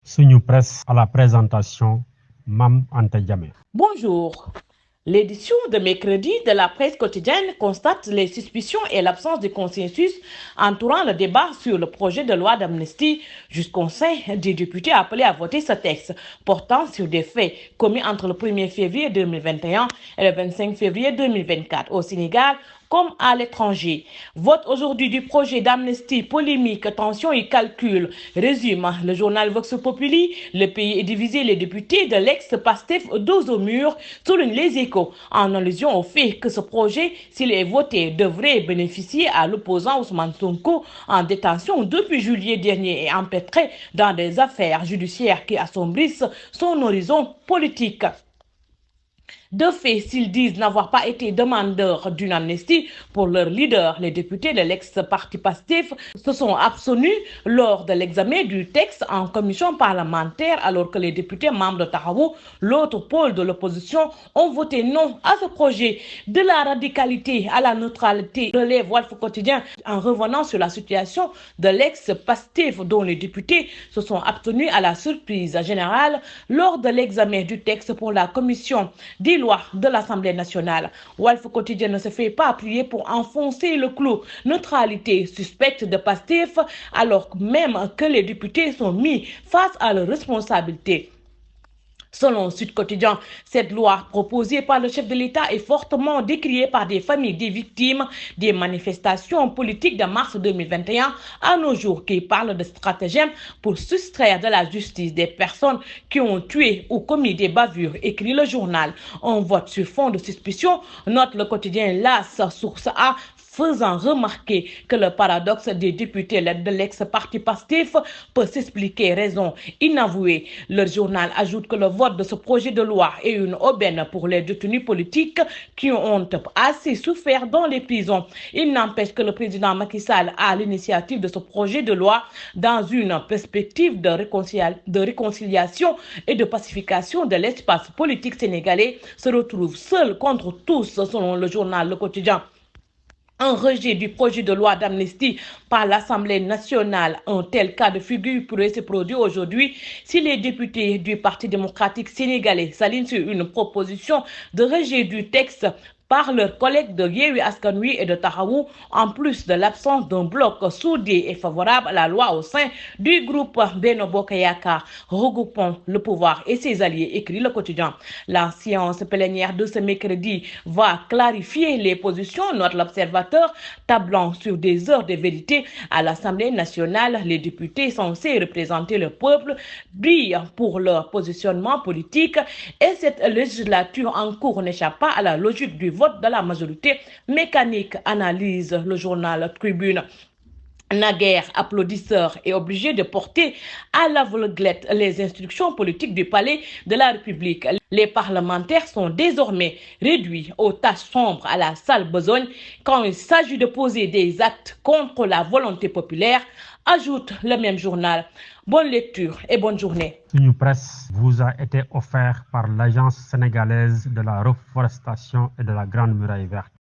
Suñu Presse à la présentation, Mam Anta Diamé. Bonjour. L'édition de mercredi de la presse quotidienne constate les suspicions et l'absence de consensus entourant le débat sur le projet de loi d'amnistie jusqu'au sein des députés appelés à voter ce texte portant sur des faits commis entre le 1er février 2021 et le 25 février 2024 au Sénégal comme à l'étranger. Vote aujourd'hui du projet d'amnistie, polémique, tension et calcul. Résume le journal Vox Populi. Le pays est divisé. Les députés de l'ex-Pastef dos au mur soulignent les Échos en allusion au fait que ce projet, s'il est voté, devrait bénéficier à l'opposant Ousmane Sonko en détention depuis juillet dernier et empêtré dans des affaires judiciaires qui assombrissent son horizon politique. De fait, s'ils disent n'avoir pas été demandeurs d'une amnistie pour leur leader, les députés de l'ex-parti Pastef se sont abstenus lors de l'examen du texte en commission parlementaire, alors que les députés membres de Tahaou, l'autre pôle de l'opposition, ont voté non à ce projet. De la radicalité à la neutralité, relève Walf Quotidien en revenant sur la situation de l'ex-Pastef dont les députés se sont abstenus à la surprise générale lors de l'examen du texte pour la commission des lois de l'Assemblée nationale. Walf Quotidien ne se fait pas prier pour enfoncer le clou. Neutralité suspecte de Pastef alors même que les députés sont mis face à leurs responsabilités. Selon Sud Quotidien, cette loi proposée par le chef de l'État est fortement décriée par des familles des victimes des manifestations politiques de mars 2021 à nos jours, qui parlent de stratagèmes pour soustraire de la justice des personnes qui ont tué ou commis des bavures, écrit le journal. On vote sur fond de suspicion, note le quotidien LAS, source A, faisant remarquer que le paradoxe des députés de l'ex-parti Pastef peut s'expliquer raison inavouée. Le journal ajoute que le vote de ce projet de loi est une aubaine pour les détenus politiques qui ont assez souffert dans les prisons. Il n'empêche que le président Macky Sall a l'initiative de ce projet de loi dans une perspective de réconciliation et de pacification de l'espace politique sénégalais se retrouve seul contre tous, selon le journal Le Quotidien. Un rejet du projet de loi d'amnistie par l'Assemblée nationale. Un tel cas de figure pourrait se produire aujourd'hui si les députés du Parti démocratique sénégalais s'alignent sur une proposition de rejet du texte par leurs collègues de Yewwi Askan Wi et de Tahaou, en plus de l'absence d'un bloc soudé et favorable à la loi au sein du groupe Benno Bokk Yakaar, regroupant le pouvoir et ses alliés, écrit le quotidien. La séance plénière de ce mercredi va clarifier les positions, note l'observateur, tablant sur des heures de vérité à l'Assemblée nationale. Les députés censés représenter le peuple brillent pour leur positionnement politique et cette législature en cours n'échappe pas à la logique du vote de la majorité mécanique, analyse le journal Tribune. Naguère applaudisseur est obligé de porter à l'aveuglette les instructions politiques du palais de la République. Les parlementaires sont désormais réduits aux tâches sombres à la sale besogne quand il s'agit de poser des actes contre la volonté populaire, ajoute le même journal. Bonne lecture et bonne journée. Suñu Presse vous a été offert par l'Agence sénégalaise de la reforestation et de la Grande Muraille Verte.